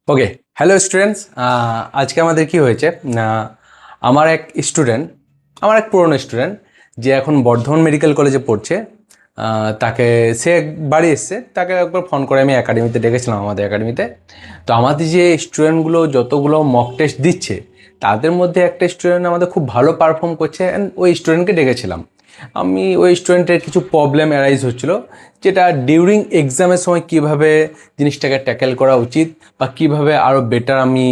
ওকে, hello students. আজকে আমাদের কি হয়েছে, আমার এক স্টুডেন্ট, আমার এক পুরনো স্টুডেন্ট যে এখন বর্ধমান মেডিকেল কলেজে পড়ছে, তাকে সে বাড়ি এসছে, তাকে একবার ফোন করে আমি একাডেমিতে ডেকেছিলাম, আমাদের একাডেমিতে। তো আমাদের যে স্টুডেন্টগুলো যতগুলো মক টেস্ট দিচ্ছে তাদের মধ্যে একটা স্টুডেন্ট আমাদের খুব ভালো পারফর্ম করছে, অ্যান্ড ওই স্টুডেন্টকে ডেকেছিলাম। আমি ওই স্টুডেন্টের কিছু প্রবলেম অ্যারাইজ হচ্ছিলো, যেটা ডিউরিং এক্সামের সময় কিভাবে জিনিসটাকে ট্যাকেল করা উচিত বা কিভাবে আরও বেটার আমি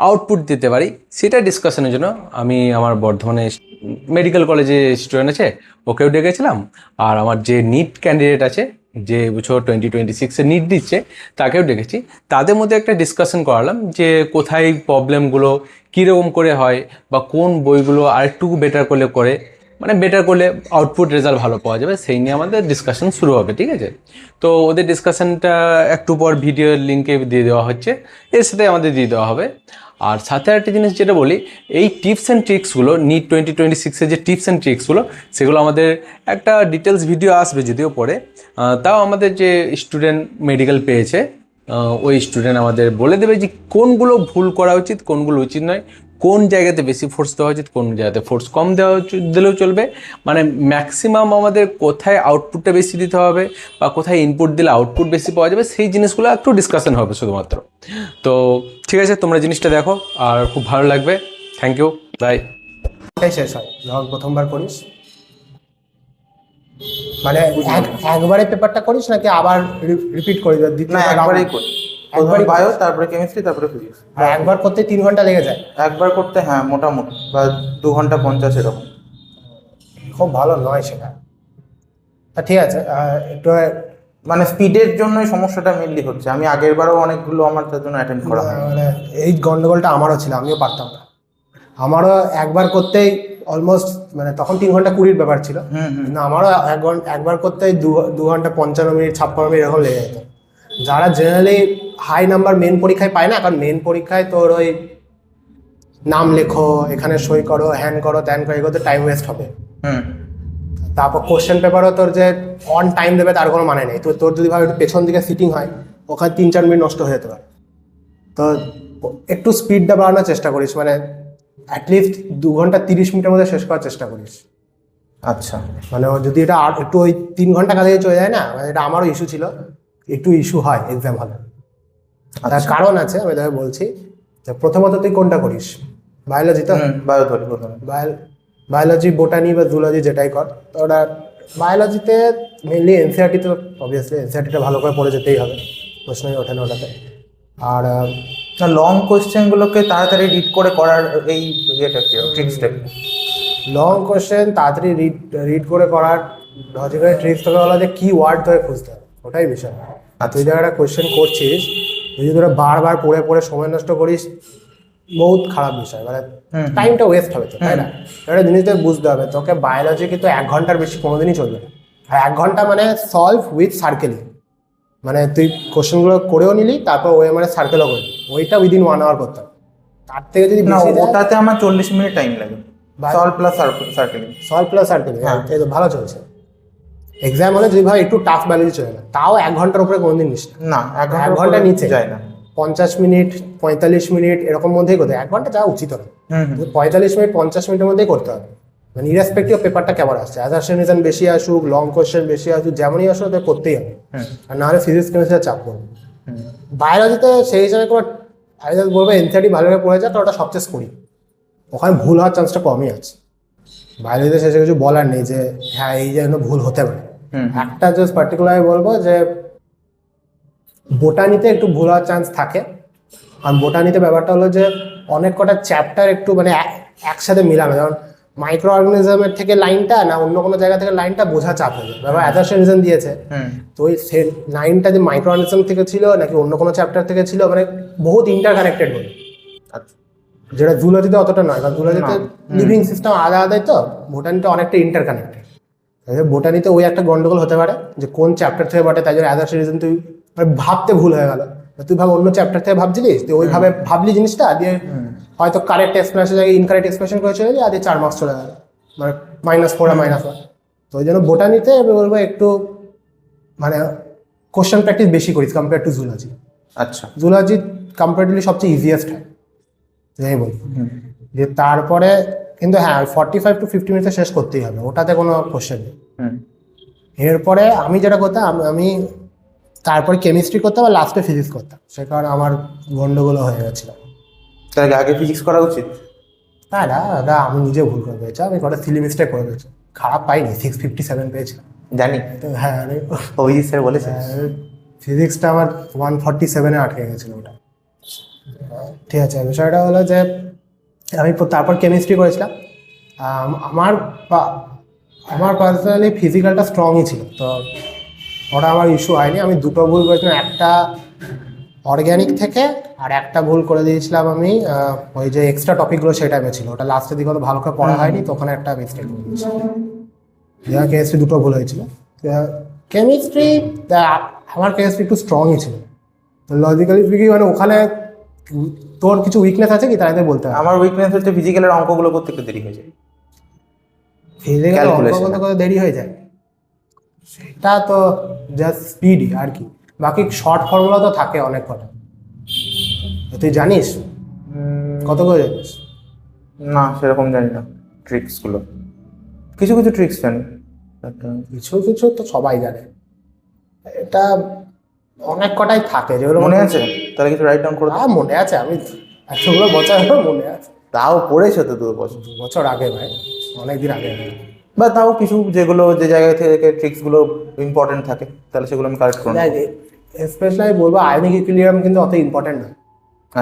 আউটপুট দিতে পারি সেটা ডিসকাশনের জন্য আমি আমার বর্ধমানে মেডিকেল কলেজে স্টুডেন্ট আছে ওকেও ডেকেছিলাম, আর আমার যে নিট ক্যান্ডিডেট আছে যে বছর 2026-এ নিট দিচ্ছে তাকেও ডেকেছি। তাদের মধ্যে একটা ডিসকাশন করালাম যে কোথায় প্রবলেমগুলো কীরকম করে হয় বা কোন বইগুলো আরেকটু বেটার করলে মানে বেটার করলে আউটপুট রেজাল্ট ভালো পাওয়া যাবে, সেই নিয়ে আমাদের ডিসকাশন শুরু হবে। ঠিক আছে, তো ওদের ডিসকাশনটা একটু পর ভিডিও লিঙ্কে দিয়ে দেওয়া হচ্ছে, এর সাথে আমাদের দিয়ে দেওয়া হবে। আর সাথে একটা জিনিস যেটা বলি, এই টিপস অ্যান্ড ট্রিক্সগুলো নিট 2026-এর যে টিপস অ্যান্ড ট্রিক্সগুলো সেগুলো আমাদের একটা ডিটেলস ভিডিও আসবে যদিও পরে, তাও আমাদের যে স্টুডেন্ট মেডিকেল পেয়েছে ওই স্টুডেন্ট আমাদের বলে দেবে যে কোনগুলো ভুল করা উচিত, কোনগুলো উচিত নয়, কোন জায়গাতে বেশি ফোর্স দেওয়া উচিত, কোন জায়গাতে ফোর্স কম দিলেও চলবে, মানে ম্যাক্সিমাম আমাদের কোথায় আউটপুটটা বেশি দিতে হবে বা কোথায় ইনপুট দিলে আউটপুট বেশি পাওয়া যাবে সেই জিনিসগুলো একটু ডিসকাশন হবে শুধুমাত্র। তো ঠিক আছে, তোমরা জিনিসটা দেখো আর খুব ভালো লাগবে। Thank you, bye. এটাই শেষ হয় যখন প্রথমবার করিস, মানে একবারে পেপারটা করিস নাকি আবার রিপিট করিস? না, একবারেই করি। একবার বায়ো, তারপরে কেমিস্ট্রি, তারপরে ফিজিক্স। একবার করতে 3 ঘন্টা লেগে যায় একবার করতে হ্যাঁ মোটামুটি বা 2 ঘন্টা 50 এরকম। খুব ভালো নয় সেটা। ঠিক আছে, একটু মানে স্পিডের জন্যই সমস্যাটা মেনলি হচ্ছে। আমি আগের বারও অনেকগুলো আমার তার জন্য অ্যাটেন্ড করা হয়। মানে এই গন্ডগোলটা আমারও ছিল, আমিও পারতাম না। আমারও একবার করতেই অলমোস্ট মানে তখন 3 ঘন্টা 20 ব্যাপার ছিল, কিন্তু আমারও একবার করতেই 2 ঘন্টা 55 মিনিট 56 মিনিট এরকম লেগে যেত। যারা জেনারেলি হাই নাম্বার মেন পরীক্ষায় পায় না, কারণ মেন পরীক্ষায় তোর ওই নাম লেখো, এখানে সই করো, হ্যান করো, ত্যান করো, এগুলোতে টাইম ওয়েস্ট হবে। তারপর কোশ্চেন পেপারও তোর যে অন টাইম দেবে তার কোনো মানে নেই। তোর যদি ভাবে একটু পেছন দিকে সিটিং হয়, ওখানে 3-4 মিনিট নষ্ট হয়ে যেতে পারে। তো একটু স্পিডটা বাড়ানোর চেষ্টা করিস, মানে অ্যাটলিস্ট 2 ঘন্টা 30 মিনিটের মধ্যে শেষ করার চেষ্টা করিস। আচ্ছা, মানে যদি এটা আর একটু ওই 3 ঘন্টা কাছে চলে যায় না, মানে এটা আমারও ইস্যু ছিল, একটু ইস্যু হয় এক্সাম হলে। তার কারণ আছে, আমি তোকে বলছি। প্রথমত তুই কোনটা করিস? বায়োলজি তো? বায়ো ধরি প্রথমে। বায়োলজি, বোটানি বা জুলজি যেটাই কর, তো ওটা বায়োলজিতে মেনলি এনসিআরটি, তো অবভিয়াসলি এনসিআরটিটা ভালো করে পড়ে যেতেই হবে, প্রশ্নই ওঠে না ওটাতে। আর লং কোয়েশ্চেনগুলোকে তাড়াতাড়ি রিড করে করার এই ইয়েটা কি, ট্রিক্সটা কি? লং কোয়েশ্চেন তাড়াতাড়ি রিড করে করার লজিক্যাল ট্রিক্স তোকে বলা যে কি ওয়ার্ড ধরে খুঁজতে হবে, ওটাই বিষয়। আর তুই যারা কোয়েশ্চেন করছিস, তুই যদি তোরা বারবার পড়ে পড়ে সময় নষ্ট করিস, বহুত খারাপ বিষয়, মানে টাইমটা ওয়েস্ট হবে তো, তাই না? একটা জিনিস তোকে বুঝতে হবে, তোকে বায়োলজি কিন্তু 1 ঘন্টার বেশি কোনোদিনই চলবে না। আর 1 ঘন্টা মানে সলভ উইথ সার্কেলিং, মানে তুই কোশ্চেনগুলো করেও নিলি, তারপর ওই মানে সার্কেলও করলি, ওইটা উইদিন 1 আওয়ার করতে হবে। তার থেকে যদি না, ওটাতে আমার 40 মিনিট টাইম লাগে। Solve plus circling. হ্যাঁ, এই তো ভালো চলছে। এক্সাম হলে যদি ভাই একটু টাফ বায়োলজি চলে না, তাও 1 ঘন্টার উপরে কোনোদিন নিস না। 1 ঘন্টা নিচে যায় না। 50 মিনিট 45 মিনিট এরকম মধ্যেই করতে হবে। 1 ঘন্টা যাওয়া উচিত হবে। 45 মিনিট 50 মিনিটের মধ্যেই করতে হবে, মানে ইরেসপেক্টিভ পেপারটা কেমন আসছে, অ্যাসারশন বেশি আসুক, লং কোয়েশ্চেন বেশি আসুক, যেমনই আসুক ওদের করতেই হবে। আর নাহলে ফিজিক্স কেমিস্ট্রিতে চাপ পড়বে। বায়োলজিতে সেই হিসাবে কোনো, আমি বলবো এনসিআরটি ভালোভাবে পড়ে যায়, তো ওটা সবচেয়ে করি, ওখানে ভুল হওয়ার চান্সটা কমই আছে। বায়োলজিতে শেষে কিছু বলার নেই যে হ্যাঁ এই জন্য ভুল হতে পারে। একটা জাস্ট পার্টিকুলার বলবো যে বোটানিতে একটু ভুল হওয়ার চান্স থাকে। আর বোটানিতে ব্যাপারটা হলো যে অনেক কটা চ্যাপ্টার একটু মানে একসাথে মিলানো, যেমন মাইক্রো অর্গানিজমের থেকে লাইনটা না অন্য কোনো জায়গা থেকে লাইনটা বোঝা চাপ হয়ে যায়। ব্যাপার অ্যাসারশন দিয়েছে, তো ওই লাইনটা যে মাইক্রো অর্গানিজম থেকে ছিল নাকি অন্য কোনো চ্যাপ্টার থেকে ছিল, মানে বহুত ইন্টার কানেক্টেড বলে। যেটা জুলজিতে অতটা নয়, কারণ জুলজিতে লিভিং সিস্টেম আলাদা আলাদাই, তো বোটানিতে অনেকটা ইন্টার কানেক্টেড। বোটানিতে ওই একটা গন্ডগোল হতে পারে যে কোন চ্যাপ্টার থেকে বটে, তাই জন্য অ্যাসারশন তুই ভাবতে ভুল হয়ে গেল। তুই ভাব অন্য চ্যাপ্টার থেকে ভাবছিলিস, তুই ওইভাবে ভাবলি জিনিসটা, দিয়ে হয়তো কারেক্ট এক্সপ্রেশন জায়গায় ইনকারেক্ট এক্সপ্রেশন করে চলে গেলি, আর 4 মার্কস চলে গেল, মানে -4 আর -1। তো ওই জন্য বোটানিতে আমি বলবো একটু মানে কোশ্চেন প্র্যাকটিস বেশি করিস কম্পেয়ার টু জুলজি। আচ্ছা, জুলজি কম্পারেটিভলি সবচেয়ে ইজিয়েস্ট হয়, যাই বলি। যে তারপরে কিন্তু হ্যাঁ 45 to 50 মিনিটে শেষ করতেই হবে, ওটাতে কোনো কোশ্চেন নেই। এরপরে আমি যেটা করতাম, আমি তারপরে কেমিস্ট্রি করতাম আর লাস্টে ফিজিক্স করতাম, সে কারণে আমার গন্ডগোল হয়ে গেছিল। তাহলে আগে ফিজিক্স করা উচিত। না না দাদা, আমি নিজে ভুল করে পেয়েছি, আমি কটা সিলি মিস্টেক করে পেয়েছি, খারাপ পাইনি, 657 পেয়েছিলাম। জানি, তো হ্যাঁ অভিজিৎ স্যার বলেছে। ফিজিক্সটা আমার 147-এ আটকে গেছিলো ওটা। ঠিক আছে, বিষয়টা হলো যে আমি তারপর কেমিস্ট্রি করেছিলাম। আমার পার্সোনালি ফিজিক্যালটা স্ট্রংই ছিল, তো ওটা আমার ইস্যু হয়নি। আমি দুটো ভুল করেছিলাম, একটা অর্গ্যানিক থেকে আর একটা ভুল করে দিয়েছিলাম আমি ওই যে এক্সট্রা টপিকগুলো সেই টাইমে ছিল, ওটা লাস্টের দিকে অত ভালো করে পড়া হয়নি, তো ওখানে একটা মিস্টেক করে দিয়েছিলাম। কেমিস্ট্রি দুটো ভুল হয়েছিল। কেমিস্ট্রি আমার কেমিস্ট্রি একটু স্ট্রংই ছিল, তো লজিক্যালি স্পিকিং মানে ওখানে তোর কিছু উইকনেস আছে কি তাই বলতে হবে। আমার উইকনেস হচ্ছে ফিজিক্যালের অঙ্কগুলো করতে একটু দেরি হয়ে যায়, ফিজিক্যাল Calculation অঙ্ক করতে দেরি হয়ে যায়, সেটা তো জাস্ট স্পিডই আর কি। বাকি শর্ট ফর্মুলা তো থাকে অনেক কটা, তুই জানিস কত করে জানিস? না সেরকম জানি না ট্রিক্সগুলো, কিছু কিছু ট্রিক্স জানি। কিছু কিছু তো সবাই জানে, এটা অনেক কটাই থাকে যেগুলো মনে আছে? তাহলে কিছু রাইট ডাউন করে দাও। মনে আছে, আমি এতগুলো বছর হলো মনে আছে। তাও পড়েছো তো 2 বছর 2 বছর আগে ভাই, অনেকদিন আগে। বা তাও কিছু যেগুলো যে জায়গা থেকে ট্রিক্সগুলো ইম্পর্টেন্ট থাকে তাহলে সেগুলো আমি কারেক্ট করব। স্পেশালি আমি বলবো আয়নিক ইকুইলিব্রিয়াম কিন্তু অত ইম্পর্টেন্ট না,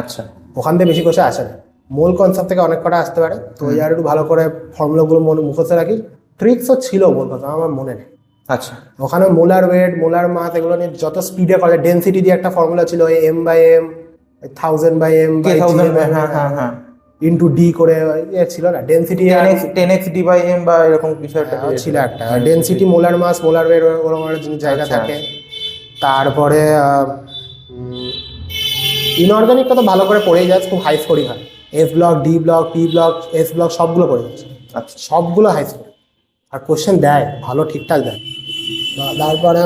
আচ্ছা ওখান থেকে বেশি কোশ্চেন আসে না। মূল কনসেপ্ট থেকে অনেক কটা আসতে পারে, তো ওই আর একটু ভালো করে ফর্মুলাগুলো মুখস্থ রাখি। ট্রিক্সও ছিল মূল কথা, আমার মনে নেই। আচ্ছা ওখানে মোলার ওয়েট, মোলার মাস, এগুলো নিয়ে যত স্পিডে করে, ডেন্সিটি দিয়ে একটা ফর্মুলা ছিল, m/m, 1000/m হ্যাঁ হ্যাঁ হ্যাঁ ইন্টু ডি করে ছিল না, ডেন্সিটি 10x d/m বা এরকম কিছু একটা ছিল একটা density, molar mass, molar weight, ওরকম একটা জায়গা আচ্ছা। থাকে। তারপরে ইনঅর্গানিকটা তো ভালো করে পড়েই যাচ্ছে, খুব হাই স্কোরিং হয়, F block, D block, P block, S block সবগুলো পড়ে যাচ্ছে, আচ্ছা সবগুলো হাই স্কোরিং, আর কোশ্চেন দেয় ভালো, ঠিকঠাক দেয়। তারপরে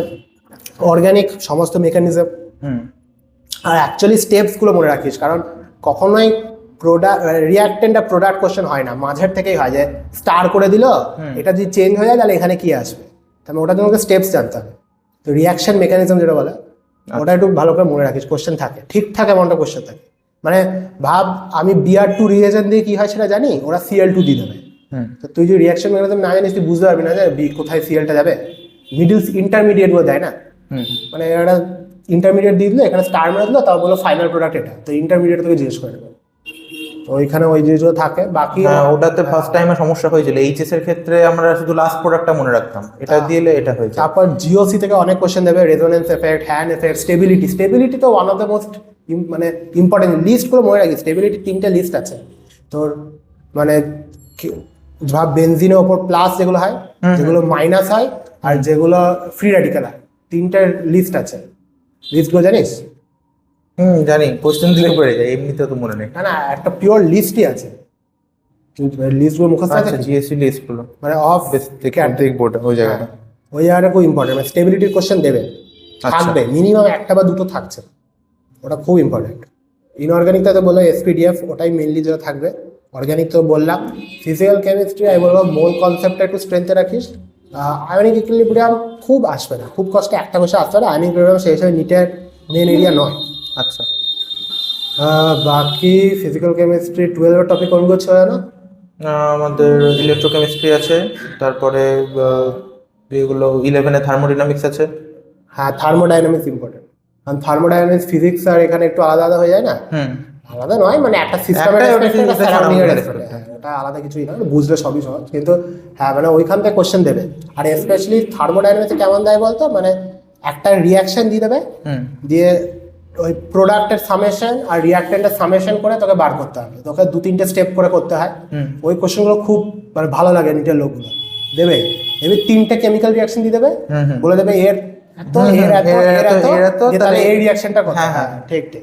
অর্গানিক সমস্ত মেকানিজম আর অ্যাকচুয়ালি স্টেপসগুলো মনে রাখিস, কারণ কখনোই প্রোডাক্ট রিয়াক্টেন্ট আর প্রোডাক্ট কোশ্চেন হয় না, মাঝের থেকেই হয় যে স্টার করে দিল, এটা যদি চেঞ্জ হয়ে যায় তাহলে এখানে কি আসবে, তাহলে ওটা তোমাকে স্টেপস জানতে হবে। তো রিয়াকশন মেকানিজম যেটা বলে ওটা একটু ভালো করে মনে রাখিস, কোশ্চেন থাকে ঠিকঠাক অ্যামাউন্টে কোশ্চেন থাকে। মানে ভাব আমি Br2 রিয়েজেন্ট দিয়ে কি হয় সেটা জানি, ওরা Cl2 দিয়ে দেবে, তো তুই যদি রিয়াকশন মেকানিজম না জানিস তুই বুঝতে পারবি না যে কোথায় Clটা যাবে। মিডল ইন্টারমিডিয়েট গুলো দেয় না, মানে এটা ইন্টারমিডিয়েট দিয়ে দিলো, এখানে স্টার মেরে দিলো, তারপর বললো ফাইনাল প্রোডাক্ট এটা, তো ইন্টারমিডিয়েট থেকে জিজ্ঞেস করে নেবে, তো ওইখানে ওই জিনিসগুলো থাকে। বাকি ওটাতে ফার্স্ট টাইমে সমস্যা হয়েছিল, এইচএস এর ক্ষেত্রে আমরা শুধু লাস্ট প্রোডাক্টটা মনে রাখতাম, এটা দিলে এটা হয়েছে। তারপর জিওসি থেকে অনেক কোশ্চেন দেবে, resonance effect, hand effect, stability. Stability তো ওয়ান অফ দ্য মোস্ট মানে ইম্পর্টেন্ট লিস্টগুলো মনে রাখি। স্টেবিলিটি 3টে লিস্ট আছে তোর, মানে ভাব বেনজিনের ওপর প্লাস যেগুলো হয়, যেগুলো মাইনাস হয়, আর যেগুলো ফ্রি রেডিক্যাল হয়, 3টে লিস্ট আছে। লিস্টগুলো জানিস? জানি, কোশ্চেন দিলে পড়ে যায়, এমনিতে তো মনে নেই। না না, একটা পিওর লিস্টই আছে, লিস্টগুলো মুখস্থ আছে, জিএসসি লিস্টগুলো মানে অফ দেখবো ওই জায়গাটা, ওই জায়গাটা খুব ইম্পর্টেন্ট। মানে স্টেবিলিটির কোশ্চেন দেবে, থাকবে মিনিমাম একটা বা দুটো থাকছে, ওটা খুব ইম্পর্টেন্ট। ইনঅর্গানিকটা তো বললো এসপিডিএফ, ওটাই মেনলি যেটা থাকবে। অর্গানিক তো বললাম। ফিজিক্যাল কেমিস্ট্রি আমি বলবো মোল কনসেপ্টটা একটু স্ট্রেংথে রাখিস। আয়নিক ইকুইলিব্রিয়াম খুব আসবে না, খুব কষ্টে একটা বসে আসতে পারে। আয়নিক ইকুইলিব্রিয়াম সেই হিসেবে নিটের মেন এরিয়া নয়। আচ্ছা বাকি ফিজিক্যাল কেমিস্ট্রি 12-এর টপিক কোনগুলো ছিল না? আমাদের ইলেকট্রোকেমিস্ট্রি আছে, তারপরে এগুলো 11-এ থার্মোডাইনামিক্স আছে। হ্যাঁ, থার্মোডাইনামিক্স ইম্পর্টেন্ট, কারণ থার্মোডাইনামিক্স ফিজিক্স আর এখানে একটু আলাদা আলাদা হয়ে যায় না। আলাদা নয়, মানে একটা সিস্টেমের এটা আলাদা কিছুই না, বুঝলে সবই সহজ। কিন্তু হ্যাঁ, মানে ওইখান থেকে কোশ্চেন দেবে। আর স্পেশালি থার্মোডাইনামিক্সে কেমন দেয় বলতো, মানে একটা রিয়াকশন দিয়ে দেবে, দিয়ে ওই প্রোডাক্টের সামেশন আর রিয়াক্টেন্টের সামেশন করে তোকে বার করতে হবে, তোকে 2-3টে স্টেপ করে করতে হয়। ওই কোশ্চেনগুলো খুব মানে ভালো লাগে, নিটের লোকগুলো দেবে। এবার 3টে কেমিক্যাল রিয়াকশন দিয়ে দেবে, বলে দেবে এর এত এর এত এর এত, তাহলে এই রিয়াকশনটা করতে হয়। ঠিক ঠিক,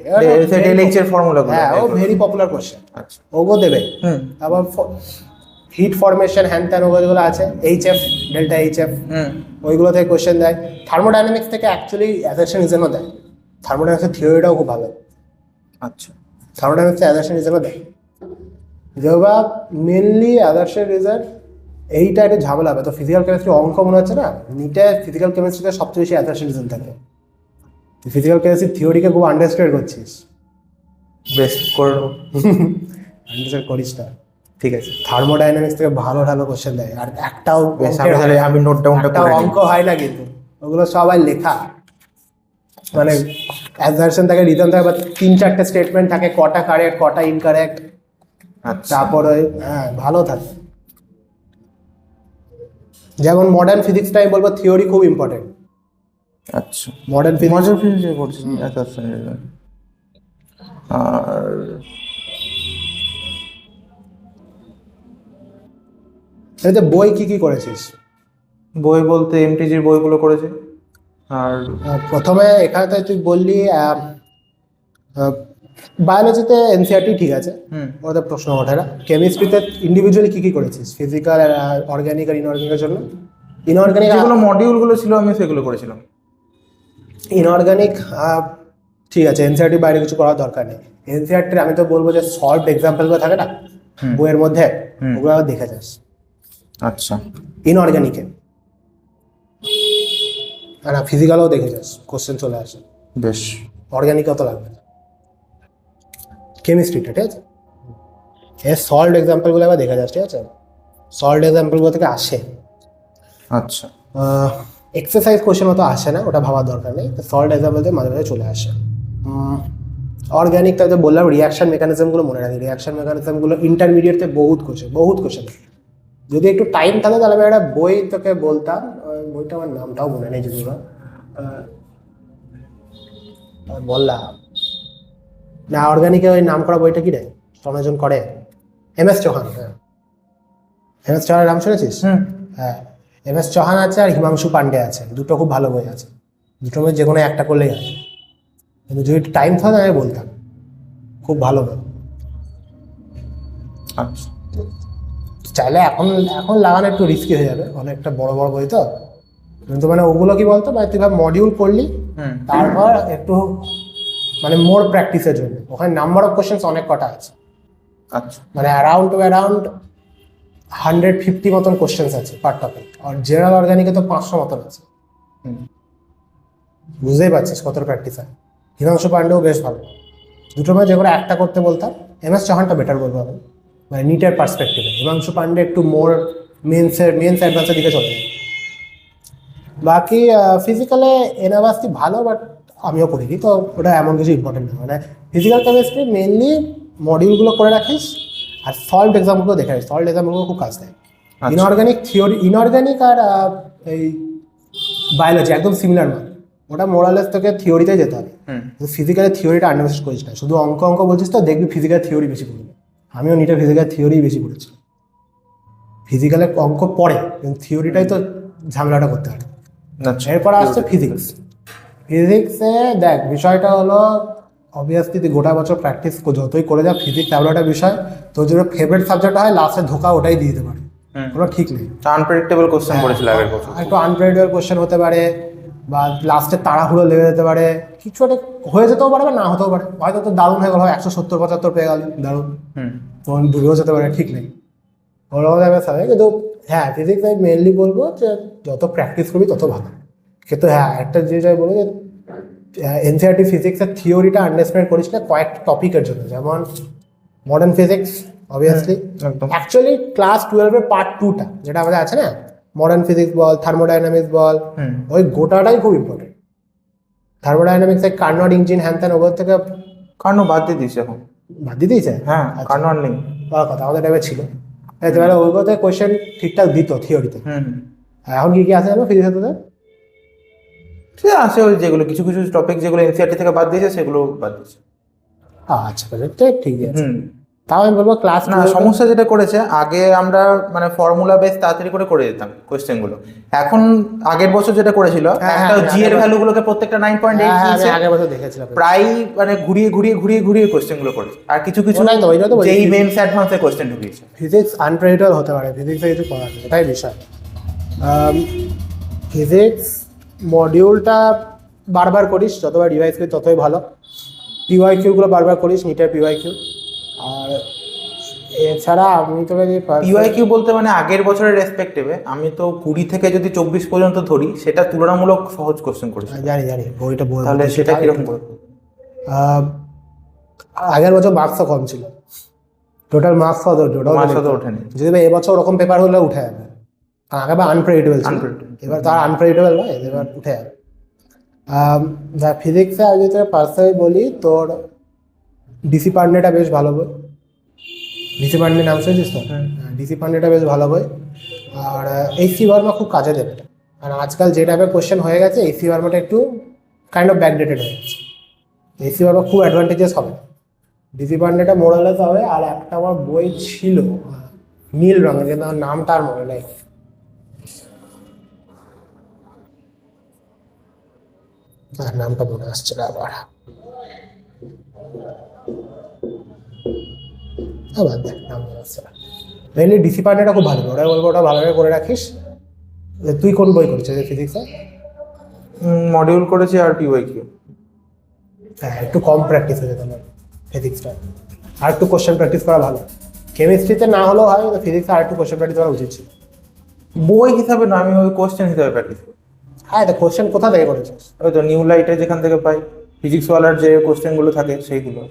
এর ফর্মুলাগুলো, হ্যাঁ ও ভেরি পপুলার কোশ্চেন। আচ্ছা, ওগুলো দেবে। আবার হিট ফরমেশন, হ্যান ত্যান ওগুলো আছে, এইচএফ, ডেল্টা এইচএফ, ওইগুলো থেকে কোশ্চেন দেয়। থার্মোডাইনামিক্স থেকে অ্যাকচুয়ালি অ্যাসেশন রিজনও দেয়। থার্মোডাইনামিক্সের থিওরিটাও খুব ভালো। আচ্ছা থার্মোডাইনামিক্সে অ্যাজারশন রিজনও দেয়। যেবা মেনলি অ্যাজারশন রিজন এইটা একটু ঝামেলা হবে। তো ফিজিক্যাল কেমিস্ট্রি অঙ্ক মনে হচ্ছে না, নিটে ফিজিক্যাল কেমিস্ট্রিতে সবচেয়ে বেশি অ্যাজারশন রিজন থাকে। তুই ফিজিক্যাল কেমিস্ট্রি থিওরিকে খুব আন্ডারস্ট্যান্ড করছিস। বেশ করে নেবো। আন্ডারস্ট্যান্ড করিস না। ঠিক আছে, থার্মোডাইনামিক্স থেকে ভালো ভালো কোশ্চেন দেয়, আর একটাও বেশ আমি নোট ডাউনটা একটাও করে নিই। অঙ্ক হয় না কিন্তু, ওগুলো সবাই লেখা। মানে অ্যাজারশন থাকে, রিজন থাকে, বা 3-4টে স্টেটমেন্ট থাকে, কটা কারেক্ট কটা ইনকারেক্ট। আচ্ছা তারপরে হ্যাঁ ভালো থাকে। যেমন মডার্ন ফিজিক্সটাই বলবো থিওরি খুব ইম্পর্টেন্ট। আচ্ছা মডার্ন ফিজিক্স মজার ফিজিক্সে করছিস অ্যাসারশন রিজন। আর এতে বই কি কি করেছিস? বই বলতে এমটিজির বইগুলো করেছি। আর প্রথমে এখানে তো তুই বললি বায়োলজিতে এনসিআরটি ঠিক আছে, ওদের প্রশ্ন ওঠে না। কেমিস্ট্রিতে ইন্ডিভিজুয়ালি কি কি করেছিস ফিজিক্যাল, অর্গানিক আর ইনঅর্গানিকের জন্য? ইনঅর্গানিক যেগুলো মডিউলগুলো ছিল আমি সেগুলো করেছিলাম। ইনঅর্গানিক ঠিক আছে, এনসিআরটি বাইরে কিছু করার দরকার নেই। এনসিআরটির আমি তো বলবো যে সলভড এক্সাম্পলগুলো থাকে না বইয়ের মধ্যে, ওগুলো আবার দেখে যাস। আচ্ছা ইনঅর্গানিকে না, ফিজিক্যালও দেখে যাস, কোশ্চেন চলে আসে। বেশ, অর্গানিক অত লাগবে না, কেমিস্ট্রিটা ঠিক আছে। এর সল্ট এক্সাম্পলগুলো আবার দেখা যাচ্ছে, ঠিক আছে। সল্ট এক্সাম্পলগুলো থেকে আসে। আচ্ছা এক্সারসাইজ কোশ্চেন মতো আসে না, ওটা ভাবার দরকার নেই। সল্ট এক্সাম্পল থেকে মাঝে মাঝে চলে আসে। অর্গানিক তাতে বললাম রিয়াকশন মেকানিজমগুলো মনে রাখি। রিয়াকশন মেকানিজমগুলো ইন্টারমিডিয়েটে বহুত কোশ্চেন। যদি একটু টাইম থাকে তাহলে আমি একটা বই তোকে বলতাম, বইটা আমার নামটাও মনে নেই যদি বললাম না। অর্গানিকে ওই নাম করা বইটা কি রে, সমালোচন করে এম.এস. চৌহান। হ্যাঁ, এম.এস. চৌহানের নাম শুনেছিস? হ্যাঁ, এম.এস. চৌহান আছে আর হিমাংশু পান্ডে আছে, দুটো খুব ভালো বই আছে। দুটো মধ্যে যে কোনো একটা করলেই আছে, কিন্তু যদি টাইম থাকে আমি বলতাম, খুব ভালো বই। আচ্ছা চাইলে এখন লাগানো একটু রিস্কি হয়ে যাবে, অনেকটা বড় বড় বই তো। কিন্তু মানে ওগুলো কি বলতো, মানে তুই ভাব মডিউল করলি, তারপর একটু মানে মোর প্র্যাকটিসের জন্য ওখানে নাম্বার অফ কোশ্চেন্স অনেক কটা আছে। আচ্ছা মানে অ্যারাউন্ড 150 মতন কোশ্চেন্স আছে পার টপিক। আর জেনারেল অর্গানিকে তো 500 মতন আছে। বুঝতেই পারছিস কত প্র্যাকটিস হয়। হিমাংশু পান্ডেও বেশ ভালো। দুটোর মধ্যে যে করে একটা করতে বলতাম। এম.এস. চৌহানটা বেটার বলবো আমি, মানে নিটের পার্সপেক্টিভে। হিমাংশু পান্ডে একটু মোর মেন্স অ্যাডভান্সের দিকে চলে যায়। বাকি ফিজিক্যালে এনআভাস্তি ভালো, বাট আমিও পড়িনি, তো ওটা এমন কিছু ইম্পর্টেন্ট না। মানে ফিজিক্যাল কেমিস্ট্রি মেনলি মডিউলগুলো করে রাখিস, আর সল্ট এক্সামগুলো দেখে রাখিস। সল্ট এক্সামগুলো খুব কাজ দেয়। ইনঅর্গানিক থিওরি, ইনঅর্গানিক আর এই বায়োলজি একদম সিমিলার নয়। ওটা মোরালেস তোকে থিওরিতে যেতে হবে। ফিজিক্যালের থিওরিটা আন্ডারস্ট্যান্ড করিস না, শুধু অঙ্ক বলছিস তো, দেখবি ফিজিক্যাল থিওরি বেশি পড়বি। আমিও নিটে ফিজিক্যাল থিওরি বেশি পড়েছি। ফিজিক্যালের অঙ্ক পড়ে, কিন্তু থিওরিটাই তো ঝামেলাটা করতে হবে। এরপর আসছে ফিজিক্স। ফিজিক্সে দেখ বিষয়টা হলো, অবভিয়াসলি তুই গোটা বছর প্র্যাকটিস যতই করে যা, ফিজিক্স এমন একটা বিষয় তোর জন্য ফেভারিট সাবজেক্ট হয়, লাস্টে ধোকা ওটাই দিয়ে দিতে পারে, কোনো ঠিক নেই। আনপ্রেডিক্টেবল কোশ্চেন করেছিল আগের বছর, একটু আনপ্রেডিক্টেবল কোশ্চেন হতে পারে, বা লাস্টে তাড়াহুড়ো লেগে যেতে পারে, কিছু একটা হয়ে যেতেও পারে বা না হতেও পারে। হয়তো তো দারুণ হয়ে গেল, 170-75 পেয়ে গেল, দারুণ, তখন ডুবেও যেতে পারে, ঠিক নেই। ওরকম হবে। কিন্তু হ্যাঁ, ফিজিক্স আমি মেনলি বলবো যে যত প্র্যাকটিস করবি তত ভালো। কিন্তু হ্যাঁ, একটা জিনিস আমি বলবো যে এনসিআরটি ফিজিক্সের থিওরিটা আন্ডারস্ট্যান্ড করিস না কয়েকটা টপিকের জন্য। যেমন modern physics obviously, actually class 12-এর পার্ট 2টা যেটা আমাদের আছে না, মডার্ন ফিজিক্স বল, থার্মোডাইনামিক্স বল, ওই গোটাটাই খুব ইম্পর্টেন্ট। থার্মোডাইনামিক্সে কার্নট ইঞ্জিন হ্যান ত্যান ওগুলো থেকে কার্নো বাদ দিয়ে দিয়েছে এখন। বাদ দিয়ে দিয়েছে? হ্যাঁ, কার্নো আর নেই। কথা আমাদের টাইমে ছিল, এবারে ওইগুলোতে কোয়েশ্চেন ঠিকঠাক দিত থিওরিতে। এখন কি আছে জানো ফিজিক্সে? ঠিক আছে, ওই যেগুলো কিছু টপিক যেগুলো এনসিআরটি থেকে বাদ দিয়েছে সেগুলো বাদ দিয়েছে। আচ্ছা, ঠিক আছে। তাও আমি বলবো ক্লাস না, সমস্যা যেটা করেছে, আগে আমরা মানে ফর্মুলা বেস তাড়াতাড়ি করে দিতাম কোয়েশ্চেনগুলো। এখন আগের বছর যেটা করেছিল, একটা জি এর ভ্যালুগুলোকে প্রত্যেকটা 9.8 দিয়েছে, আগের বছর দেখেছিলাম, প্রায় মানে ঘুরিয়ে কোয়েশ্চেনগুলো করেছে। আর কিছু যেই মেন্স অ্যাডভান্সের কোয়েশ্চেন ঢুকিয়েছে। ফিজিক্স আনপ্রেডিক্টেবল হতে পারে, ফিজিক্সে কিছু করার নেই, এটাই বিষয়। ফিজিক্স মডিউলটা বারবার করিস, যতবার রিভাইজ করিস ততই ভালো। পিওয়াইকিউগুলো বারবার করিস, নিটের পিওয়াইকিউ। আর এছাড়া আমি তোকে যে পিওয়াইকিউ বলতে মানে আগের বছরের রেসপেক্টিভে আমি তো 20 থেকে যদি 24 পর্যন্ত ধরি, সেটা তুলনামূলক সহজ কোশ্চেন করেছি। জানি বইটা তাহলে সেটা কিরকম করে? আগের বছর মার্কসও কম ছিল, টোটাল মার্কস মার্কসও ওঠেনি। যদি এবছর ওরকম পেপার হলে উঠে যাবে, কারণ আগেবার আনপ্রেডিক্টেবল ছিল, এবার তো আর আনপ্রেডিক্টেবল নয়, এবার উঠে যাবে। ফিজিক্সে আমি যদি পার্সোনালি বলি, তোর ডিসি পান্ডেটা বেশ ভালো বই। ডিসি পান্ডে নাম শুনেছিস তো? ডিসি পান্ডেটা বেশ ভালো বই। আর এইচসি ভার্মা খুব কাজে দেবে, কারণ আজকাল যে টাইপের কোশ্চেন হয়ে গেছে, এইচসি ভার্মাটা একটু কাইন্ড অফ ব্যাকডেটেড হয়ে গেছে। এইচসি ভার্মা খুব অ্যাডভান্টেজেস হবে, ডিসি পান্ডেটা মোরালেস হবে। আর একটা আমার বই ছিল নীল রঙের, কিন্তু আমার নামটা আর মনে নেই। নামটা মনে আসছে না আবার, বাদ দেখ, নাম মনে আসছে না। মেনলি ডিসি পান্ডেটা খুব ভালো, ওটা বলবো ওটা ভালোভাবে করে রাখিস। তুই কোন বই করেছিস ফিজিক্সে? মডিউল করেছি আর পিওয়াইকিউ। হ্যাঁ, একটু কম প্র্যাকটিস হয়ে যেত আমার ফিজিক্সটা, আর একটু কোশ্চেন প্র্যাকটিস করা ভালো। কেমিস্ট্রিতে না হলেও হয়, কিন্তু ফিজিক্সে আর একটু কোশ্চেন প্র্যাকটিস করা উচিত ছিল। বই হিসাবে না, আমি ওই কোশ্চেন হিসাবে প্র্যাকটিস করি। হ্যাঁ, এটা কোশ্চেন কোথা থেকে করেছিস? ওই তো নিউ লাইটে যেখান থেকে পাই, ফিজিক্সওয়ালার যে কোশ্চেনগুলো থাকে সেইগুলো,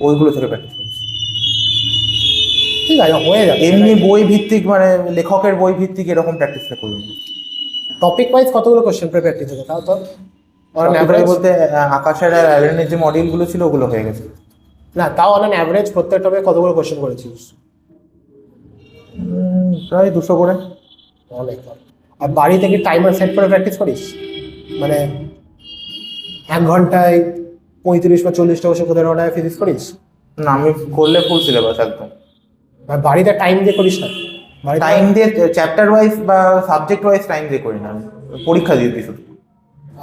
ওইগুলো থেকে প্র্যাকটিস করছি। ঠিক আছে, হয়ে যাবে। এমনি বই ভিত্তিক মানে লেখকের বই ভিত্তিক এরকম প্র্যাকটিসটা করি। টপিক ওয়াইজ কতগুলো কোশ্চেন প্র্যাকটিস হতো তাও তো? বলতে আকাশের আর অ্যাভেরেজের যে মডিউলগুলো ছিল ওগুলো হয়ে গেছে। না, তাও অন অ্যাভারেজ প্রত্যেক টপিকে কতগুলো কোশ্চেন করেছিস? প্রায় 200 করে। অনেক। আর বাড়ি থেকে টাইমার সেট করে প্র্যাকটিস করিস, মানে 1 ঘন্টায় 35 বা 40টা কোশ্চেন কোথায় ঘন্টায় ফিজিক্স করিস? না, আমি করলে ফুল সিলেবাস একদম। আর বাড়িতে টাইম দিয়ে করিস না? বাড়িতে টাইম দিয়ে চ্যাপ্টার ওয়াইজ বা সাবজেক্ট ওয়াইজ টাইম দিয়ে করি না, আমি পরীক্ষা দিয়ে দিই শুধু।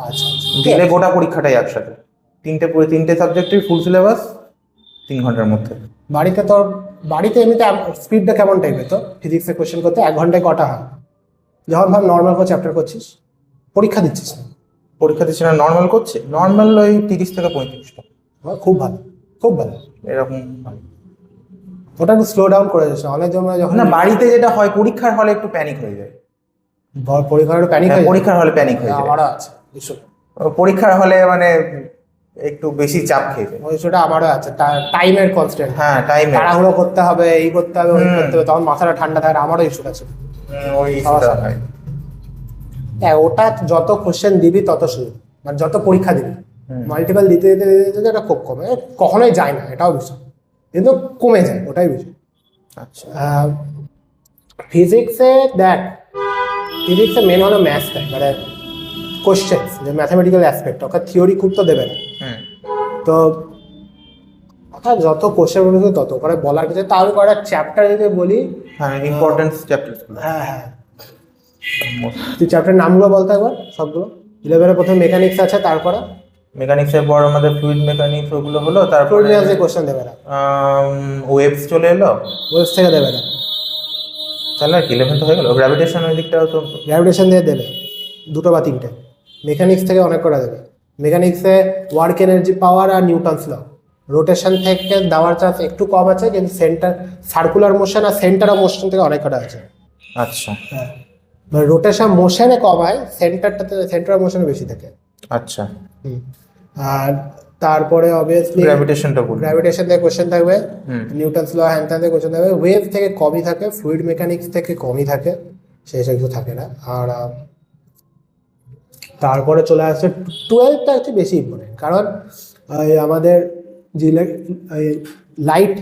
আচ্ছা, দিলে গোটা পরীক্ষাটাই একসাথে, তিনটে সাবজেক্টের ফুল সিলেবাস 3 ঘন্টার মধ্যে। বাড়িতে তোর বাড়িতে এমনিতে স্পিডটা কেমন টাইপের তো ফিজিক্সের কোশ্চেন করতে? 1 ঘন্টায় কটা হয়? যখন ভাব নর্মাল কোনো চ্যাপ্টার করছিস, পরীক্ষা দিচ্ছিস না? পরীক্ষা দিচ্ছি না, নর্মাল করছি। নর্মাল ওই 30 থেকে 35টা। খুব ভালো, খুব ভালো। এরকম ওটা একটু স্লো ডাউন করে যাচ্ছে অনেক জন্য। যখন না, বাড়িতে যেটা হয় পরীক্ষার হলে একটু প্যানিক হয়ে যায়। পরীক্ষার প্যানিক হয়, পরীক্ষার হলে প্যানিক হয়ে যায়। আমারও আছে ইস্যু। পরীক্ষার হলে মানে একটু বেশি চাপ খেয়ে যায়। ওই ইস্যুটা আমারও আছে, টাইমের কনস্ট্যান্ট। হ্যাঁ, টাইম তাড়াহুড়ো করতে হবে, এই করতে হবে, ওই করতে হবে, তখন মাথাটা ঠান্ডা থাকে। আমারও ইস্যু আছে ওই ইস্যুটা হয়। হ্যাঁ, ওটা যত কোশ্চেন দিবি তত সুযোগ, মানে যত পরীক্ষা দিবি মাল্টিপল দিতে দিতে দিতে দিতে এটা খুব কমে, কখনোই যায় না এটাও বিষয়, কিন্তু কমে যায়, ওটাই বিষয়। আচ্ছা, ফিজিক্সে দেখ, ফিজিক্সে মেন হলো ম্যাথসটা, মানে কোশ্চেন যে ম্যাথামেটিক্যাল অ্যাসপেক্ট, ওকে থিওরি খুব তো দেবে না। তো যত কোশ্চেন বলবে তত করে বলার কিছু। তাহলে কয়েকটা চ্যাপ্টার যদি বলি, হ্যাঁ, ইম্পর্টেন্স চ্যাপ্টার। হ্যাঁ, তুই চ্যাপ্টারের নামগুলো বলতে একবার সবগুলো। 11-এ প্রথমে মেকানিক্স আছে, তারপরে মেকানিক্সের পর আমাদের ফ্লুইড মেকানিক্স ওগুলো হলো, তারপর কোশ্চেন দেবে না, ওয়েভস চলে এলো, ওয়েভস থেকে দেবে না। তাহলে আর কি 11 তো হয়ে গেল। গ্র্যাভিটেশন ওই দিকটাও তো, গ্র্যাভিটেশন দিয়ে দেবে 2 বা 3টে। মেকানিক্স থেকে অনেক কটা দেবে। মেকানিক্সে ওয়ার্ক এনার্জি পাওয়ার আর নিউটনস ল, রোটেশন থেকে দেওয়ার চান্স একটু কম আছে, কিন্তু সেন্টার সার্কুলার মোশন আর সেন্টার অফ মোশন থেকে অনেক কটা আছে। আচ্ছা, হ্যাঁ, রোটেশন মোশনে কম হয়, সেন্টার অফ মোশনে বেশি থাকে। আচ্ছা। আর তারপরে অবভিয়াসলি গ্র্যাভিটেশন থেকে কোশ্চেন থাকবে, নিউটনস ল হ্যান ত্যান থেকে কোশ্চেন থাকবে, ওয়েভ থেকে কমই থাকে, ফ্লুইড মেকানিক্স থেকে কমই থাকে, সেই সব কিছু থাকে না। আর তারপরে চলে আসছে 12টা একটু বেশি ইম্পর্টেন্ট, কারণ আমাদের যে লাইট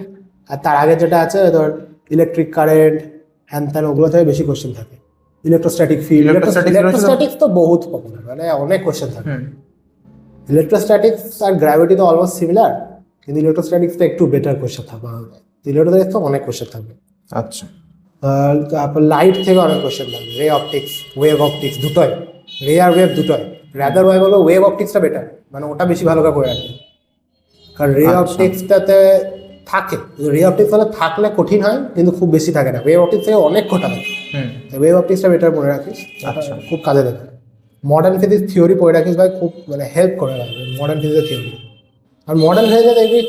আর তার আগে যেটা আছে ধর ইলেকট্রিক কারেন্ট হ্যান ত্যান, ওগুলো থেকে বেশি কোশ্চেন থাকে। ইলেকট্রোস্ট্যাটিক ফিল্ড, ইলেকট্রোস্ট্যাটিক্স তো বহুত পপুলার, মানে অনেক কোশ্চেন থাকে। ইলেকট্রোস্ট্যাটিক্স আর গ্র্যাভিটি তো অলমোস্ট সিমিলার, কিন্তু ইলেকট্রোস্ট্যাটিক্স তো একটু বেটার কোশ্চেন থাকবে। ইলেকট্রোস্ট্যাটিক্স তো অনেক কোশ্চেন থাকবে। আচ্ছা, তারপর লাইট থেকে অনেক কোশ্চেন থাকবে, রে অপটিক্স, ওয়েভ অপটিক্স, দুটোই, রে আর ওয়েভ দুটোই। রাদার ওয়েভ হলো ওয়েভ অপটিক্সটা বেটার, মানে ওটা বেশি ভালো করে রাখবে, কারণ রে অপটিক্সটাতে থাকে, রে অপটিক্স হলে থাকলে কঠিন হয়, কিন্তু খুব বেশি থাকে না। ওয়েভ অপটিক্স থেকে অনেক কটা থাকে, ওয়েভ অপটিক্সটা বেটার মনে রাখিস, খুব কাজে দেবে। মডার্ন ফিজিক্স থিওরি পড়ে রাখিস ভাই, খুব মানে হেল্প করে রাখবে মডার্ন ফিজিক্সের থিওরি। আর মডার্ন ফিজিক্সে দেখবি